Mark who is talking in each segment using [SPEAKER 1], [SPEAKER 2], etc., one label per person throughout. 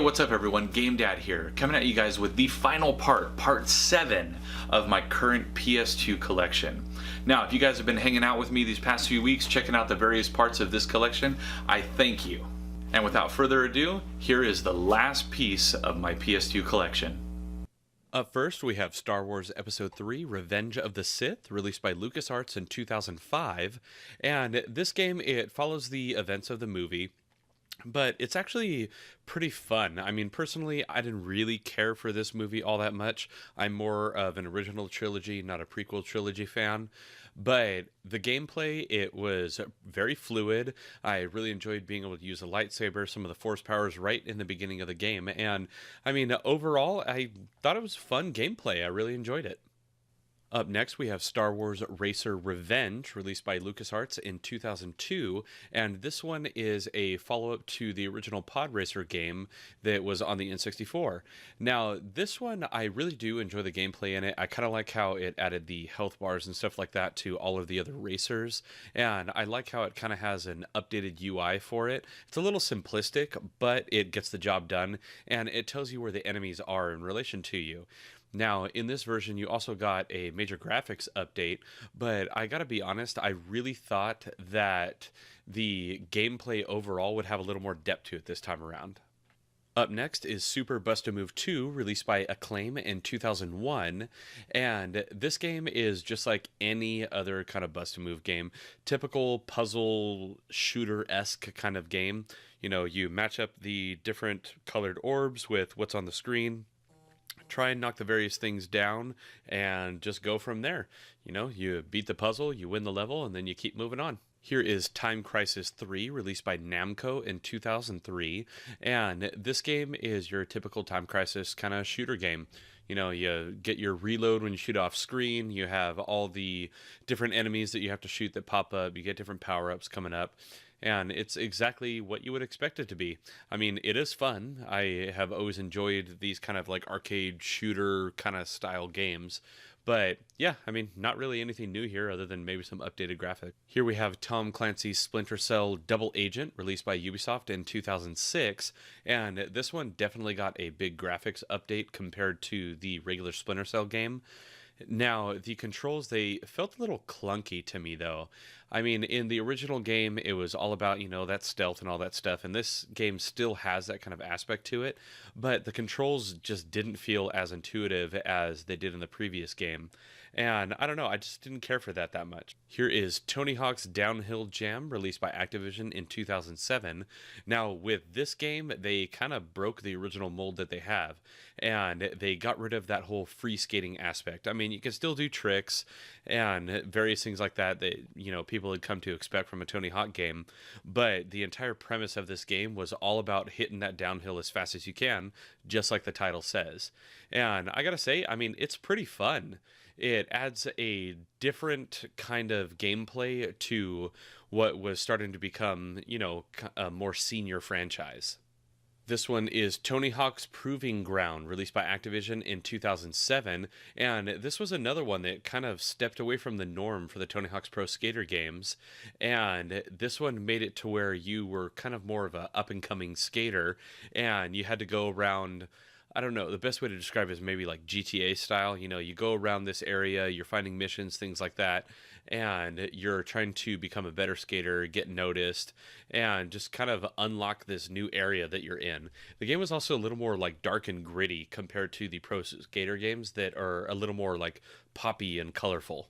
[SPEAKER 1] what's up everyone? GameDad here, coming at you guys with the final part 7 of my current PS2 collection. Now, if you guys have been hanging out with me these past few weeks, checking out the various parts of this collection, I thank you. And without further ado, here is the last piece of my PS2 collection. Up first, we have Star Wars Episode 3, Revenge of the Sith, released by LucasArts in 2005. And this game, it follows the events of the movie, but it's actually pretty fun. I mean, personally, I didn't really care for this movie all that much. I'm more of an original trilogy, not a prequel trilogy fan. But the gameplay, it was very fluid. I really enjoyed being able to use a lightsaber, some of the force powers right in the beginning of the game. And I mean, overall, I thought it was fun gameplay. I really enjoyed it. Up next, we have Star Wars Racer Revenge, released by LucasArts in 2002, and this one is a follow-up to the original Pod Racer game that was on the N64. Now, this one, I really do enjoy the gameplay in it. I kind of like how it added the health bars and stuff like that to all of the other racers, and I like how it kind of has an updated UI for it. It's a little simplistic, but it gets the job done, and it tells you where the enemies are in relation to you. Now, in this version, you also got a major graphics update, but I gotta be honest, I really thought that the gameplay overall would have a little more depth to it this time around. Up next is Super Bust-A-Move 2, released by Acclaim in 2001, and this game is just like any other kind of Bust-A-Move game. Typical puzzle shooter-esque kind of game. You know, you match up the different colored orbs with what's on the screen, try and knock the various things down, and just go from there. You know, you beat the puzzle, you win the level, and then you keep moving on. Here is Time Crisis 3, released by Namco in 2003, and this game is your typical Time Crisis kind of shooter game. You know, you get your reload when you shoot off screen, you have all the different enemies that you have to shoot that pop up, you get different power-ups coming up, and it's exactly what you would expect it to be. I mean, it is fun. I have always enjoyed these kind of like arcade shooter kind of style games. But yeah, I mean, not really anything new here other than maybe some updated graphics. Here we have Tom Clancy's Splinter Cell Double Agent, released by Ubisoft in 2006. And this one definitely got a big graphics update compared to the regular Splinter Cell game. Now, the controls, they felt a little clunky to me, though. I mean, in the original game, it was all about, you know, that stealth and all that stuff, and this game still has that kind of aspect to it, but the controls just didn't feel as intuitive as they did in the previous game. And I don't know, I just didn't care for that much. Here is Tony Hawk's Downhill Jam, released by Activision in 2007. Now, with this game, they kind of broke the original mold that they have, and they got rid of that whole free skating aspect. I mean, you can still do tricks and various things like that that, you know, people had come to expect from a Tony Hawk game, but the entire premise of this game was all about hitting that downhill as fast as you can, just like the title says. And I gotta say, I mean, it's pretty fun. It adds a different kind of gameplay to what was starting to become, you know, a more senior franchise. This one is Tony Hawk's Proving Ground, released by Activision in 2007, and this was another one that kind of stepped away from the norm for the Tony Hawk's Pro Skater games, and this one made it to where you were kind of more of a up-and-coming skater, and you had to go around, I don't know, the best way to describe it is maybe like GTA style. You know, you go around this area, you're finding missions, things like that, and you're trying to become a better skater, get noticed, and just kind of unlock this new area that you're in. The game was also a little more like dark and gritty compared to the Pro Skater games that are a little more like poppy and colorful.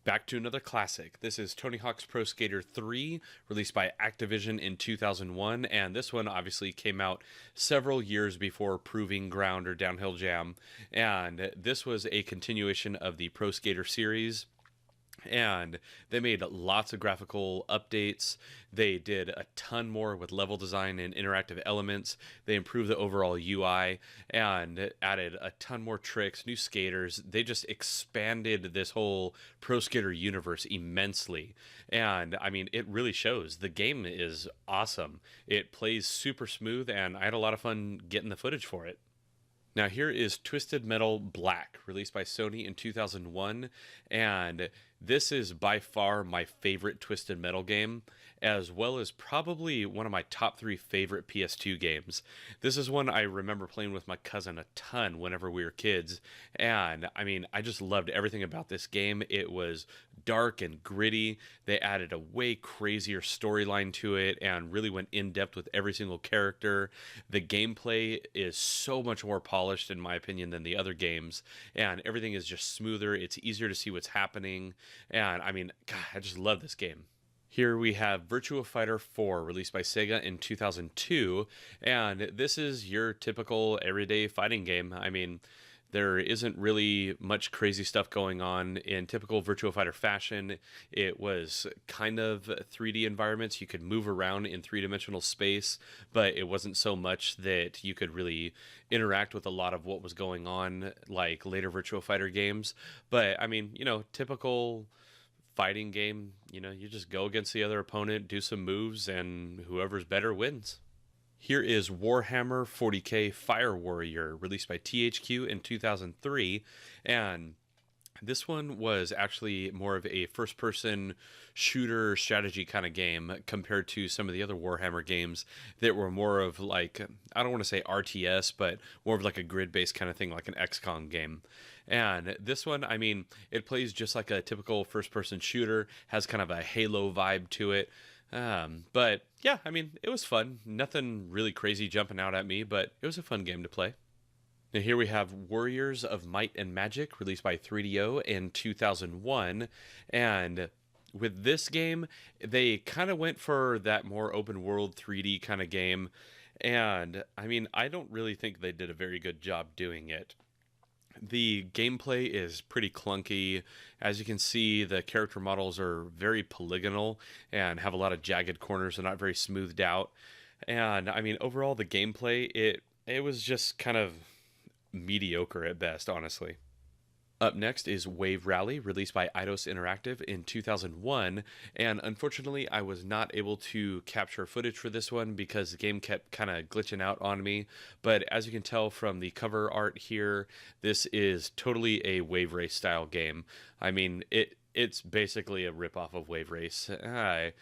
[SPEAKER 1] Back to another classic. This is Tony Hawk's Pro Skater 3, released by Activision in 2001, and this one obviously came out several years before Proving Ground or Downhill Jam, and this was a continuation of the Pro Skater series. And they made lots of graphical updates. They did a ton more with level design and interactive elements. They improved the overall UI and added a ton more tricks, new skaters. They just expanded this whole Pro Skater universe immensely. And I mean, it really shows. The game is awesome. It plays super smooth, and I had a lot of fun getting the footage for it. Now here is Twisted Metal Black, released by Sony in 2001, and
[SPEAKER 2] This is by far my favorite Twisted Metal game, as well as probably one of my top three favorite PS2 games. This is one I remember playing with my cousin a ton whenever we were kids, and I mean, I just loved everything about this game. It was dark and gritty. They added a way crazier storyline to it and really went in depth with every single character. The gameplay is so much more polished, in my opinion, than the other games, and everything is just smoother. It's easier to see what's happening. And I mean, God, I just love this game. Here we have Virtua Fighter 4, released by Sega in 2002, and this is your typical everyday fighting game. I mean, there isn't really much crazy stuff going on in typical Virtua Fighter fashion. It was kind of 3D environments. You could move around in three-dimensional space, but it wasn't so much that you could really interact with a lot of what was going on like later Virtua Fighter games. But I mean, typical fighting game, you just go against the other opponent, do some moves, and whoever's better wins. Here is Warhammer 40k Fire Warrior, released by THQ in 2003, and this one was actually more of a first-person shooter strategy kind of game compared to some of the other Warhammer games that were more of like, I don't want to say RTS, but more of like a grid-based kind of thing, like an XCOM game. And this one, I mean, it plays just like a typical first-person shooter, has kind of a Halo vibe to it. But yeah, I mean, it was fun. Nothing really crazy jumping out at me, but it was a fun game to play. Now here we have Warriors of Might and Magic, released by 3DO in 2001, and with this game, they kind of went for that more open world 3D kind of game, and I mean, I don't really think they did a very good job doing it. The gameplay is pretty clunky. As you can see, the character models are very polygonal and have a lot of jagged corners and not very smoothed out. And I mean, overall, the gameplay, it was just kind of mediocre at best, honestly. Up next is Wave Rally, released by Eidos Interactive in 2001, and unfortunately I was not able to capture footage for this one because the game kept kind of glitching out on me, but as you can tell from the cover art here, this is totally a Wave Race style game. I mean, it's basically a ripoff of Wave Race. I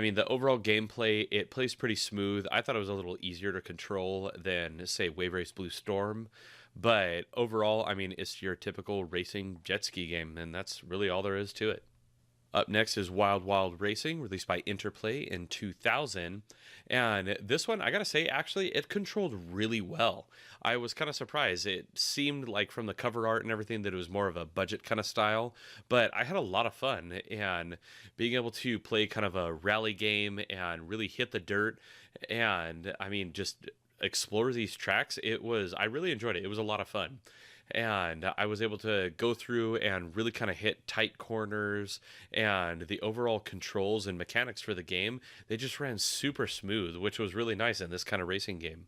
[SPEAKER 2] mean, the overall gameplay, it plays pretty smooth. I thought it was a little easier to control than, say, Wave Race Blue Storm. But overall, I mean, it's your typical racing jet ski game, and that's really all there is to it. Up next is Wild Wild Racing, released by Interplay in 2000. And this one, I gotta say, actually, it controlled really well. I was kind of surprised. It seemed like from the cover art and everything that it was more of a budget kind of style, but I had a lot of fun. And being able to play kind of a rally game and really hit the dirt and, I mean, just explore these tracks, I really enjoyed it. It was a lot of fun. And I was able to go through and really kind of hit tight corners, and the overall controls and mechanics for the game, they just ran super smooth, which was really nice in this kind of racing game.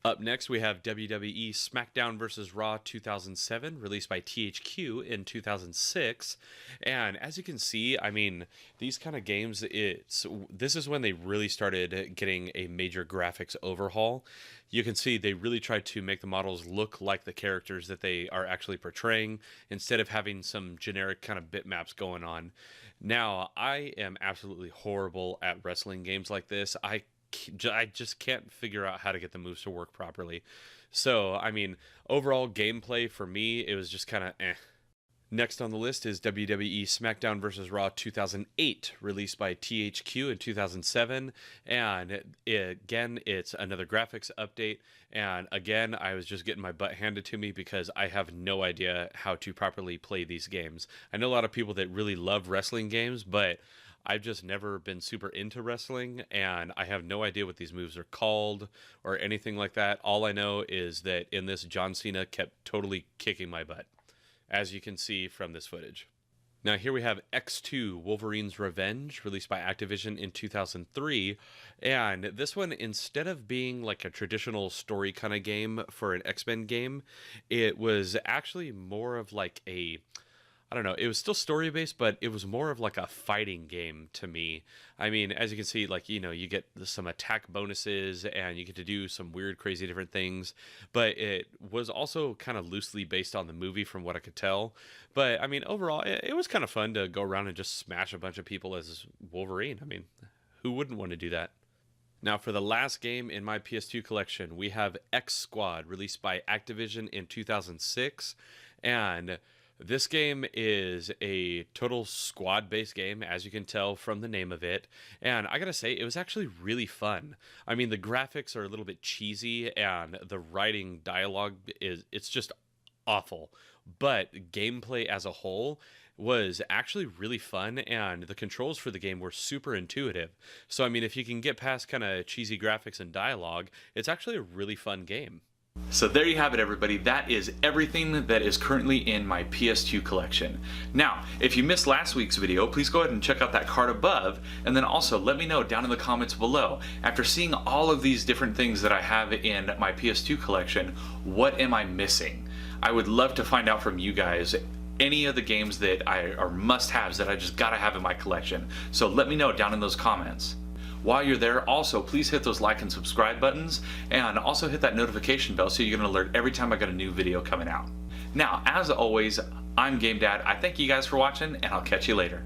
[SPEAKER 2] Up next, we have WWE SmackDown vs. Raw 2007, released by THQ in 2006. And as you can see, I mean, these kind of games, this is when they really started getting a major graphics overhaul. You can see they really tried to make the models look like the characters that they are actually portraying, instead of having some generic kind of bitmaps going on. Now, I am absolutely horrible at wrestling games like this. I just can't figure out how to get the moves to work properly. So, I mean, overall gameplay for me, it was just kind of eh. Next on the list is WWE SmackDown vs. Raw 2008, released by THQ in 2007. And again, it's another graphics update. And again, I was just getting my butt handed to me because I have no idea how to properly play these games. I know a lot of people that really love wrestling games, but I've just never been super into wrestling, and I have no idea what these moves are called or anything like that. All I know is that in this, John Cena kept totally kicking my butt, as you can see from this footage. Now here we have X2 Wolverine's Revenge, released by Activision in 2003, and this one, instead of being like a traditional story kind of game for an X-Men game, it was actually more of like I don't know, it was still story based, but it was more of like a fighting game to me. I mean, as you can see, like, you get some attack bonuses and you get to do some weird, crazy different things, but it was also kind of loosely based on the movie from what I could tell. But I mean, overall, it was kind of fun to go around and just smash a bunch of people as Wolverine. I mean, who wouldn't want to do that? Now, for the last game in my PS2 collection, we have X Squad, released by Activision in 2006. And this game is a total squad-based game, as you can tell from the name of it. And I gotta say, it was actually really fun. I mean, the graphics are a little bit cheesy, and the writing dialogue it's just awful. But gameplay as a whole was actually really fun, and the controls for the game were super intuitive. So, I mean, if you can get past kind of cheesy graphics and dialogue, it's actually a really fun game.
[SPEAKER 1] So there you have it, everybody. That is everything that is currently in my PS2 collection. Now, if you missed last week's video, please go ahead and check out that card above, and then also let me know down in the comments below, after seeing all of these different things that I have in my PS2 collection, what am I missing? I would love to find out from you guys any of the games that are must-haves that I just gotta have in my collection. So let me know down in those comments. While you're there, also please hit those like and subscribe buttons, and also hit that notification bell so you're gonna alert every time I got a new video coming out. Now, as always, I'm GameDad. I thank you guys for watching, and I'll catch you later.